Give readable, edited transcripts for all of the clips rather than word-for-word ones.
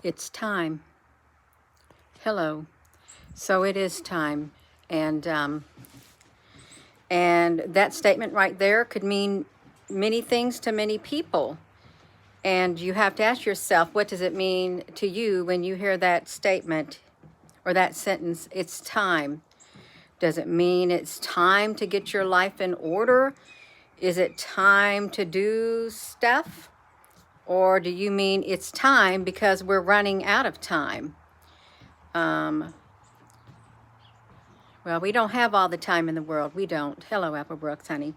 It's time. Hello. So it is time. And that statement right there could mean many things to many people. And you have to ask yourself, what does it mean to you when you hear that statement or that sentence? It's time. Does it mean it's time to get your life in order? Is it time to do stuff? Or do you mean it's time because we're running out of time? Well, we don't have all the time in the world. We don't. Hello, Applebrooks, honey.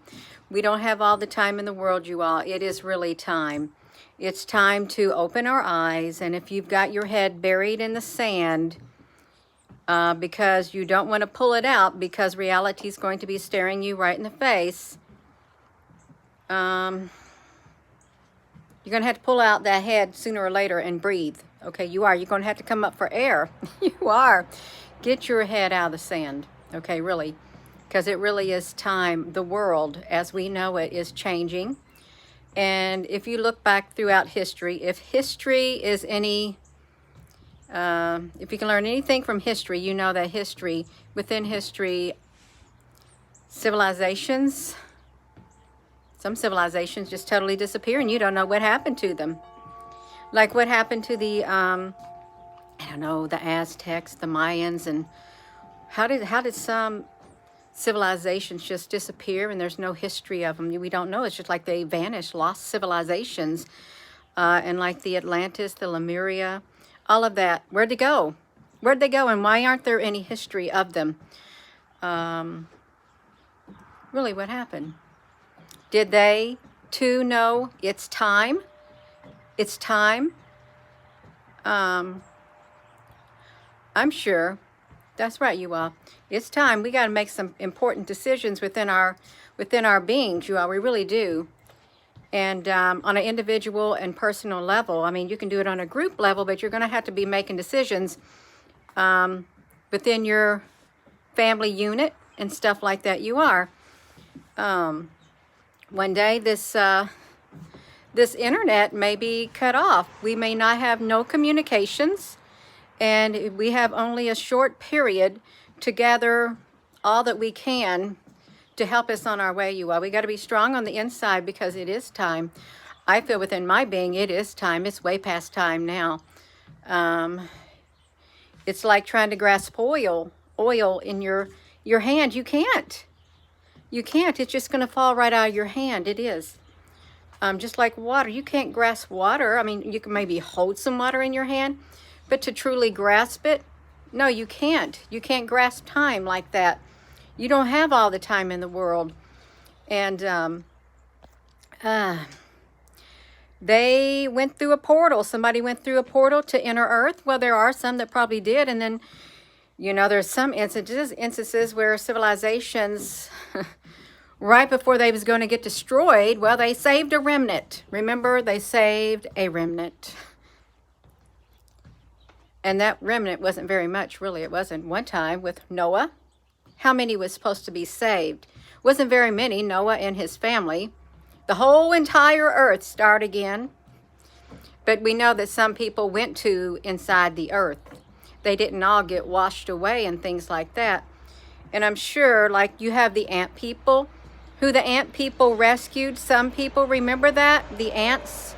We don't have all the time in the world, you all. It is really time. It's time to open our eyes. And if you've got your head buried in the sand because you don't want to pull it out because reality is going to be staring you right in the face, you're going to have to pull out that head sooner or later and breathe. Okay, you are. You're going to have to come up for air. You are. Get your head out of the sand. Okay, really. Because it really is time. The world, as we know it, is changing. And if you look back throughout history, if history is any, if you can learn anything from history, you know that history, within history, civilizations, some civilizations just totally disappear and you don't know what happened to them. Like what happened to the, I don't know, the Aztecs, the Mayans, and how did some civilizations just disappear and there's no history of them? We don't know. It's just like they vanished, lost civilizations, and like the Atlantis, the Lemuria, all of that. Where'd they go? Where'd they go, and why aren't there any history of them? Really, what happened? Did they too know it's time? It's time. I'm sure. That's right, you all. It's time. We got to make some important decisions within our beings, you all. We really do. And on an individual and personal level, I mean, you can do it on a group level, but you're going to have to be making decisions within your family unit and stuff like that. You are. One day, this internet may be cut off. We may not have no communications. And we have only a short period to gather all that we can to help us on our way, you all. We got to be strong on the inside because it is time. I feel within my being, it is time. It's way past time now. It's like trying to grasp oil in your hand. You can't. You can't. It's just going to fall right out of your hand. It is. Just like water. You can't grasp water. I mean, you can maybe hold some water in your hand, but to truly grasp it, no, you can't. You can't grasp time like that. You don't have all the time in the world. And they went through a portal. Somebody went through a portal to enter Earth. Well, there are some that probably did. And then, you know, there's some instances where civilizations, right before they was going to get destroyed, well, they saved a remnant. Remember, they saved a remnant. And that remnant wasn't very much, really. It wasn't. One time with Noah, how many was supposed to be saved? Wasn't very many. Noah and his family. The whole entire earth started again. But we know that some people went to inside the earth. They didn't all get washed away and things like that. And I'm sure, like, you have the ant people, who the ant people rescued. Some people remember that? The ants.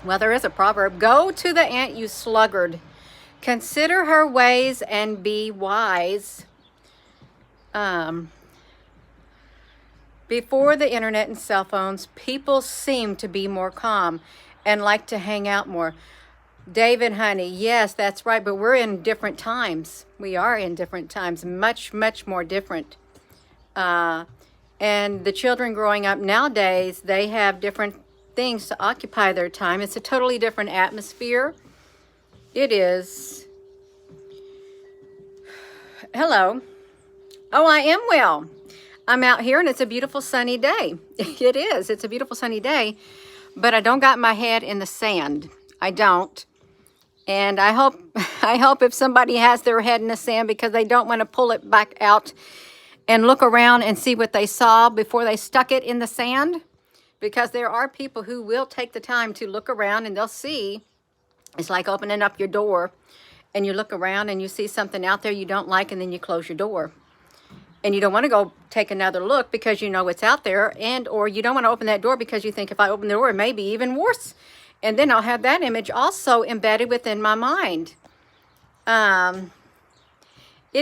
Well, there is a proverb. Go to the ant, you sluggard. Consider her ways and be wise. Before the internet and cell phones, people seemed to be more calm and like to hang out more. David, honey, yes, that's right, but we're in different times. We are in different times, much, much more different. And the children growing up nowadays, they have different things to occupy their time. It's a totally different atmosphere. It is. Hello. Oh, I am well. I'm out here and it's a beautiful sunny day. It is. It's a beautiful sunny day, but I don't got my head in the sand. I don't. And I hope if somebody has their head in the sand because they don't want to pull it back out and look around and see what they saw before they stuck it in the sand. Because there are people who will take the time to look around and they'll see It's like opening up your door and you look around and you see something out there you don't like, and then you close your door. And you don't want to go take another look because you know it's out there, and or you don't want to open that door because you think if I open the door, it may be even worse. And then I'll have that image also embedded within my mind. It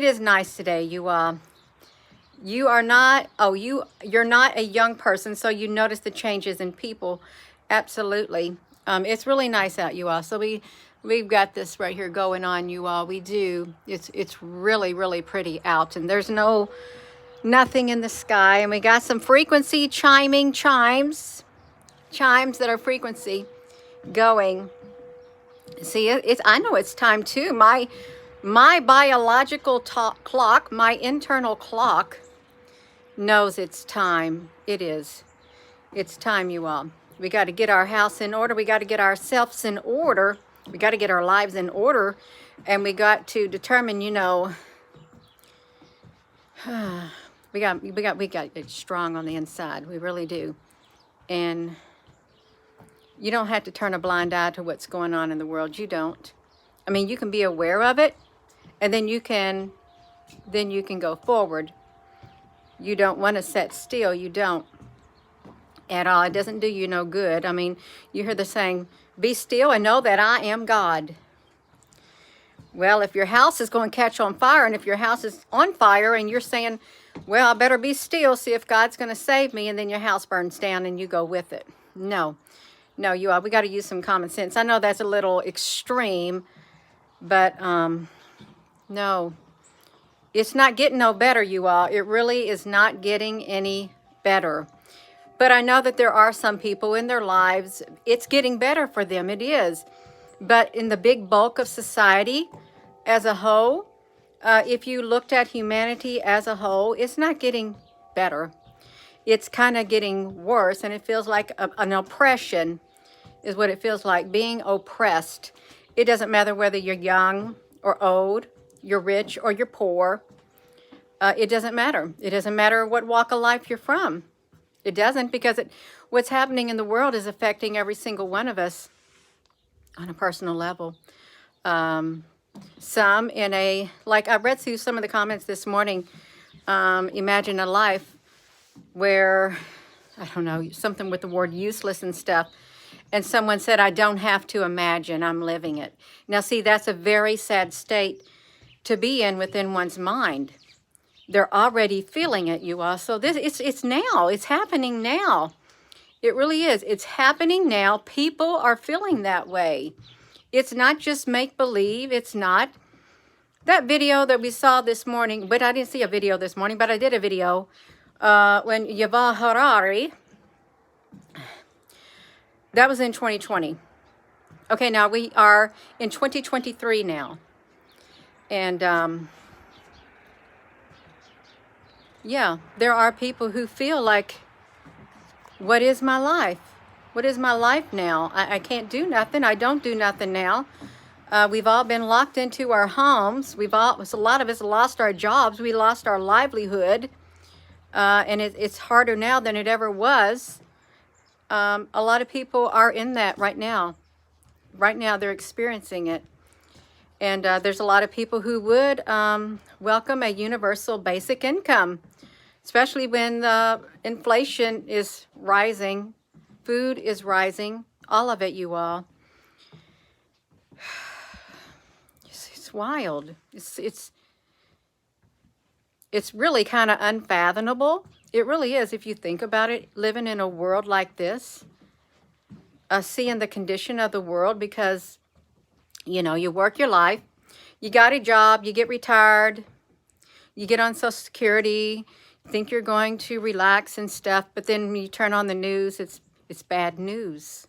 is nice today. You are not, you're not a young person, so you notice the changes in people. Absolutely. It's really nice out, you all. So we've got this right here going on, you all. We do. It's really, really pretty out, and there's nothing in the sky. And we got some frequency chimes that are frequency going. See, I know it's time too. My biological clock, my internal clock knows it's time. It is. It's time, you all. We got to get our house in order. We got to get ourselves in order. We got to get our lives in order. And we got to determine, you know, we got it strong on the inside. We really do. And you don't have to turn a blind eye to what's going on in the world. You don't. I mean, you can be aware of it, and then you can go forward. You don't want to sit still. You don't at all. It doesn't do you no good. I mean, you hear the saying, be still and know that I am God. Well, if your house is going to catch on fire, and if your house is on fire and you're saying, well, I better be still, see if God's going to save me, and then your house burns down and you go with it. No, we got to use some common sense. I know that's a little extreme, but no, it's not getting no better, you all. It really is not getting any better. But I know that there are some people in their lives, it's getting better for them. It is. But in the big bulk of society as a whole, if you looked at humanity as a whole, it's not getting better. It's kind of getting worse, and it feels like an oppression is what it feels like, being oppressed. It doesn't matter whether you're young or old, you're rich or you're poor. It doesn't matter. It doesn't matter what walk of life you're from. It doesn't, because what's happening in the world is affecting every single one of us on a personal level. Some like I read through some of the comments this morning, imagine a life where, I don't know, something with the word useless and stuff. And someone said, I don't have to imagine, I'm living it. Now, see, that's a very sad state to be in within one's mind. They're already feeling it, you all. So it's now. It's happening now. It really is. It's happening now. People are feeling that way. It's not just make-believe. It's not. That video that we saw this morning, but I didn't see a video this morning, but I did a video when Yuval Harari, that was in 2020. Okay, now we are in 2023 now. And yeah, there are people who feel like, what is my life? What is my life now? I can't do nothing. I don't do nothing now. We've all been locked into our homes. A lot of us lost our jobs. We lost our livelihood. And it's harder now than it ever was. A lot of people are in that right now. Right now, they're experiencing it. And there's a lot of people who would welcome a universal basic income, especially when the inflation is rising, food is rising, all of it, you all. It's wild. It's really kind of unfathomable. It really is, if you think about it, living in a world like this, seeing the condition of the world, because, you know, you work your life, you got a job, you get retired, you get on Social Security, you think you're going to relax and stuff, but then when you turn on the news, it's bad news.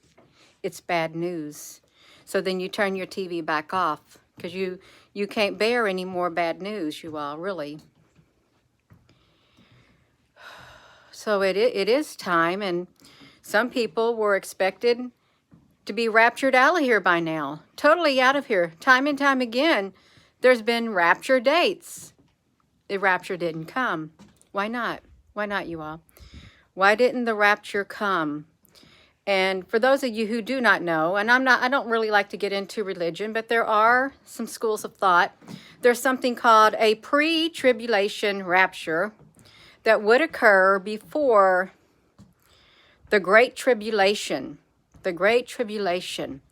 It's bad news. So then you turn your TV back off, because you can't bear any more bad news, you all, really. So it is time, and some people were expected to be raptured out of here by now. Totally out of here. Time and time again, there's been rapture dates. The rapture didn't come. Why not? Why not, you all? Why didn't the rapture come? And for those of you who do not know, and I don't really like to get into religion, but there are some schools of thought. There's something called a pre-tribulation rapture that would occur before the Great Tribulation. The Great Tribulation.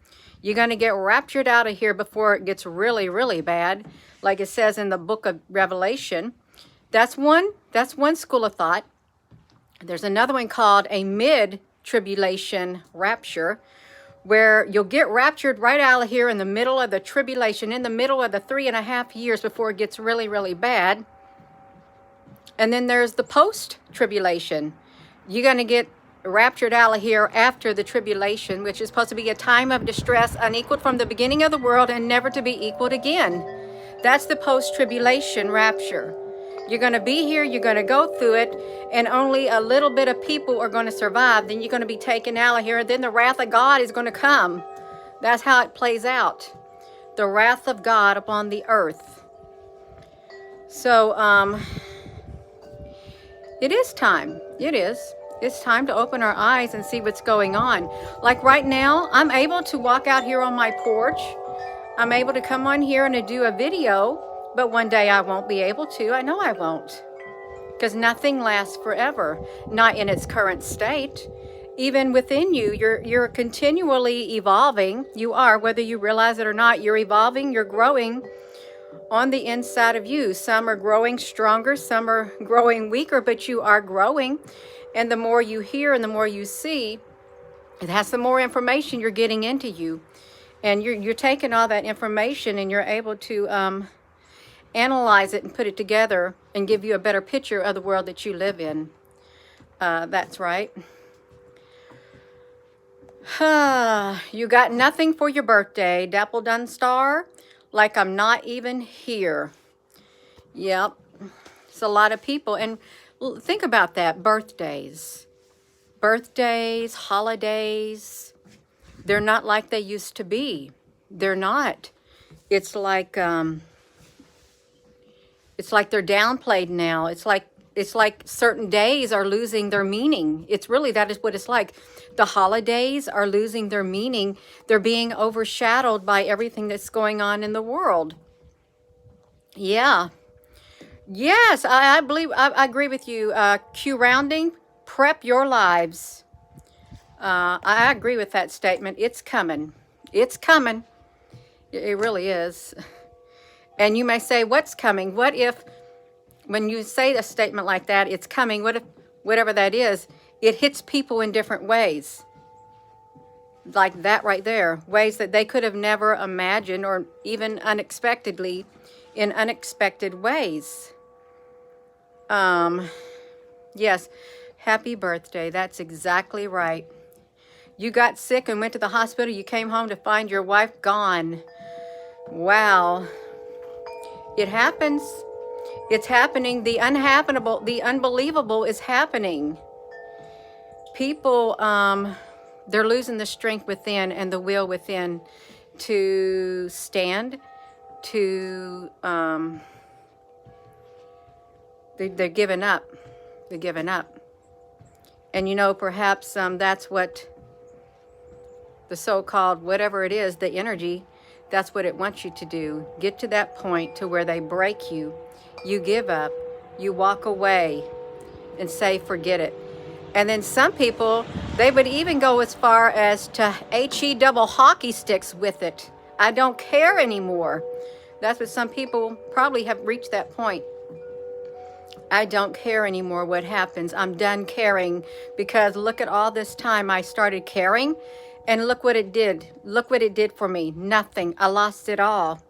You're going to get raptured out of here before it gets really, really bad, like it says in the book of Revelation. That's one school of thought. There's another one called a mid-tribulation rapture, where you'll get raptured right out of here in the middle of the tribulation, in the middle of the 3.5 years before it gets really, really bad. And then there's the post-tribulation. You're going to get raptured out of here after the tribulation, which is supposed to be a time of distress unequaled from the beginning of the world and never to be equaled again. That's the post-tribulation rapture. You're going to be here, you're going to go through it, and only a little bit of people are going to survive. Then you're going to be taken out of here, and then the wrath of God is going to come. That's how it plays out. The wrath of God upon the earth. So, it is time. It is. It's time to open our eyes and see what's going on. Like right now, I'm able to walk out here on my porch. I'm able to come on here and to do a video. But one day I won't be able to. I know I won't. Because nothing lasts forever. Not in its current state. Even within you, you're continually evolving. You are, whether you realize it or not. You're evolving, you're growing on the inside of you. Some are growing stronger, some are growing weaker, but you are growing. And the more you hear and the more you see, that's the more information you're getting into you. And you're taking all that information and you're able to analyze it and put it together and give you a better picture of the world that you live in. That's right. You got nothing for your birthday, Dapple Dunstar, like I'm not even here. Yep. It's a lot of people. And think about that. Birthdays, holidays, they're not like they used to be. They're not. It's like they're downplayed now. It's like certain days are losing their meaning. It's really, that is what it's like. The holidays are losing their meaning. They're being overshadowed by everything that's going on in the world. Yeah. Yes, I believe, I agree with you. Q Rounding, prep your lives. I agree with that statement. It's coming. It's coming. It really is. And you may say, what's coming? What if, when you say a statement like that, it's coming, what if, whatever that is, it hits people in different ways? Like that right there. Ways that they could have never imagined, or even unexpectedly, in unexpected ways. Yes, happy birthday. That's exactly right. You got sick and went to the hospital. You came home to find your wife gone. Wow. It happens. It's happening. The unhappenable, the unbelievable is happening. People, they're losing the strength within and the will within to stand, to, they're giving up. They're giving up. And you know, perhaps that's what the so-called, whatever it is, the energy, that's what it wants you to do. Get to that point to where they break you. You give up. You walk away and say, forget it. And then some people, they would even go as far as to HE double hockey sticks with it. I don't care anymore. That's what some people probably have reached that point. I don't care anymore what happens. I'm done caring, because look at all this time I started caring, and look what it did. Look what it did for me. Nothing. I lost it all.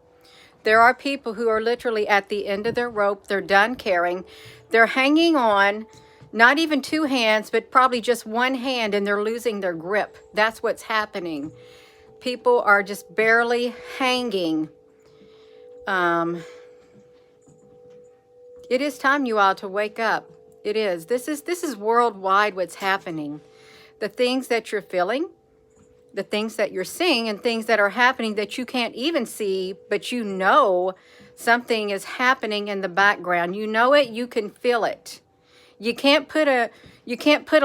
There are people who are literally at the end of their rope. They're done caring. They're hanging on, not even two hands, but probably just one hand, and they're losing their grip. That's what's happening. People are just barely hanging. It is time, you all, to wake up. It is. This is worldwide what's happening. The things that you're feeling, the things that you're seeing, and things that are happening that you can't even see, but you know something is happening in the background. You know it, you can feel it. You can't put a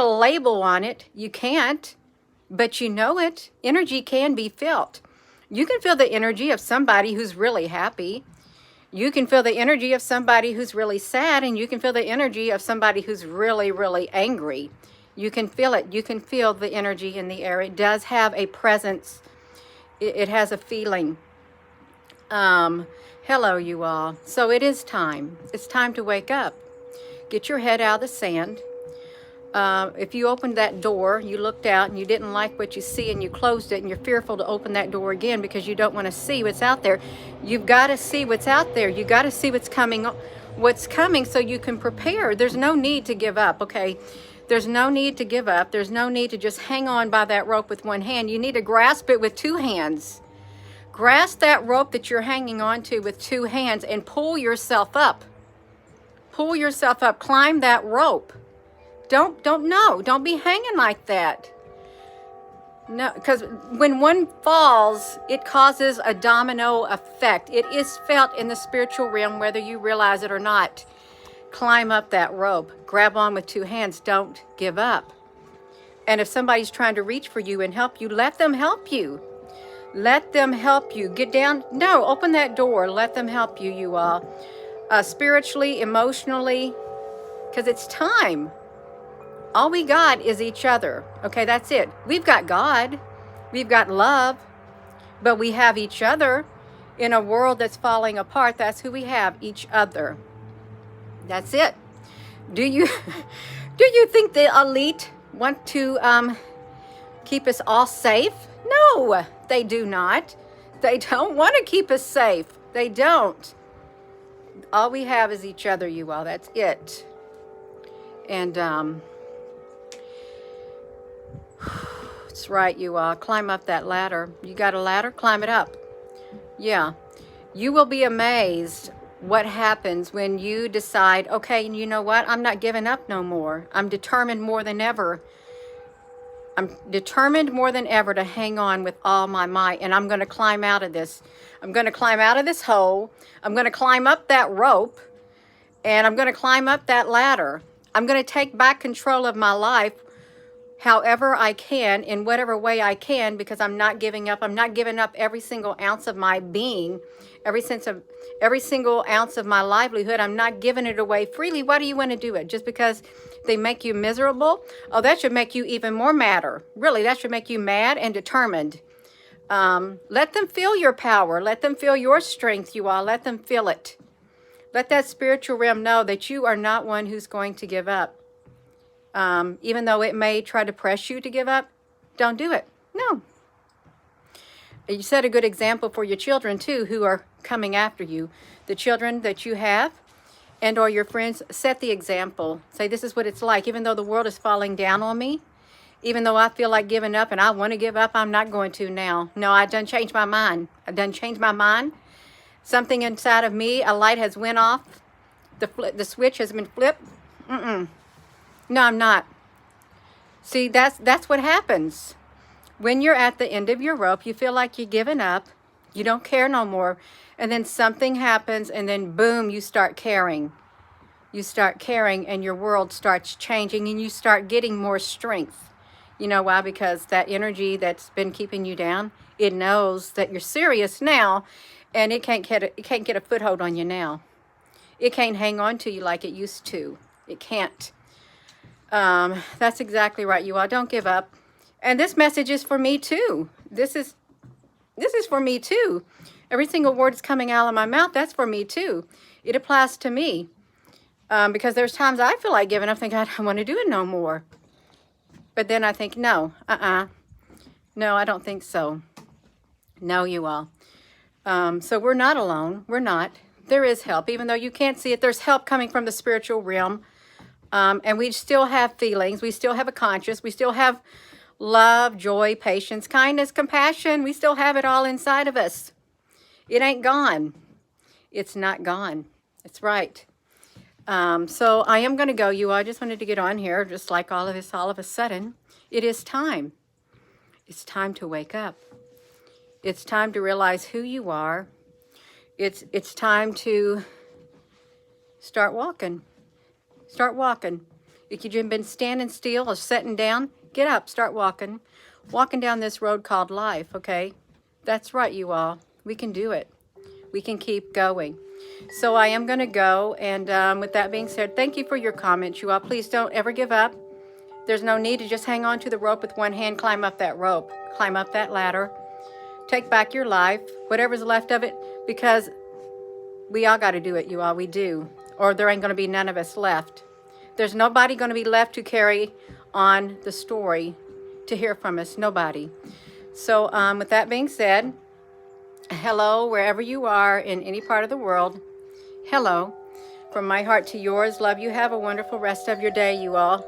label on it. You can't. but you know it. Energy can be felt. You can feel the energy of somebody who's really happy. You can feel the energy of somebody who's really sad, and you can feel the energy of somebody who's really, really angry. You can feel it. You can feel the energy in the air. It does have a presence. It has a feeling. Hello, you all. So it is time. It's time to wake up. Get your head out of the sand. If you opened that door, you looked out and you didn't like what you see and you closed it and you're fearful to open that door again because you don't want to see what's out there. You've got to see what's out there. You got to see what's coming so you can prepare. There's no need to give up, okay? There's no need to give up. There's no need to just hang on by that rope with one hand. You need to grasp it with two hands. Grasp that rope that you're hanging on to with two hands and pull yourself up. Pull yourself up. Climb that rope. Don't be hanging like that. No, because when one falls, it causes a domino effect. It is felt in the spiritual realm, whether you realize it or not. Climb up that rope. Grab on with two hands. Don't give up. And if somebody's trying to reach for you and help you, let them help you. Let them help you. Get down. No, open that door. Let them help you, you all. Spiritually, emotionally, because it's time. All we got is each other. Okay, that's it. We've got God. We've got love. But we have each other. In a world that's falling apart, that's who we have, each other. That's it. Do you think the elite want to keep us all safe? No, they do not. They don't want to keep us safe. They don't. All we have is each other, you all. That's it. And that's right, you all. Climb up that ladder. You got a ladder? Climb it up. Yeah. You will be amazed what happens when you decide, okay, you know what? I'm not giving up no more. I'm determined more than ever. I'm determined more than ever to hang on with all my might, and I'm going to climb out of this. I'm going to climb out of this hole. I'm going to climb up that rope, and I'm going to climb up that ladder. I'm going to take back control of my life however I can, in whatever way I can, because I'm not giving up. I'm not giving up every single ounce of my being, every single ounce of my livelihood. I'm not giving it away freely. Why do you want to do it? Just because they make you miserable? Oh, that should make you even more madder. Really, that should make you mad and determined. Let them feel your power. Let them feel your strength, you all. Let them feel it. Let that spiritual realm know that you are not one who's going to give up. Even though it may try to press you to give up, don't do it. No. You set a good example for your children, too, who are coming after you. The children that you have and or your friends, set the example. Say, this is what it's like. Even though the world is falling down on me, even though I feel like giving up and I want to give up, I'm not going to now. No, I done changed my mind. I done changed my mind. Something inside of me, a light has went off. The switch has been flipped. No, I'm not. See, that's what happens. When you're at the end of your rope, you feel like you're giving up. You don't care no more. And then something happens, and then boom, you start caring. You start caring, and your world starts changing, and you start getting more strength. You know why? Because that energy that's been keeping you down, it knows that you're serious now, and it can't get a foothold on you now. It can't hang on to you like it used to. It can't. That's exactly right, you all. Don't give up. And this message is for me too. This is for me too. Every single word that's coming out of my mouth, that's for me too. It applies to me. Because there's times I feel like giving up, think I don't want to do it no more. But then I think, no, no, I don't think so. No, you all. So we're not alone. We're not. There is help. Even though you can't see it, there's help coming from the spiritual realm. And we still have feelings. We still have a conscience. We still have love, joy, patience, kindness, compassion. We still have it all inside of us. It ain't gone. It's not gone. That's right. So I am going to go, you all. I just wanted to get on here, just like all of this, all of a sudden. It is time. It's time to wake up. It's time to realize who you are. It's time to start walking. Start walking. If you've been standing still or sitting down, get up, start walking. walking down this road called life, okay? That's right, you all. We can do it. We can keep going. So I am going to go. And with that being said, thank you for your comments, you all. Please don't ever give up. There's no need to just hang on to the rope with one hand. Climb up that rope. Climb up that ladder. Take back your life, whatever's left of it, because we all got to do it, you all. We do. Or there ain't going to be none of us left. There's nobody going to be left to carry on the story, to hear from us. Nobody. So with that being said, hello, wherever you are in any part of the world. Hello. From my heart to yours, love you. Have a wonderful rest of your day, you all.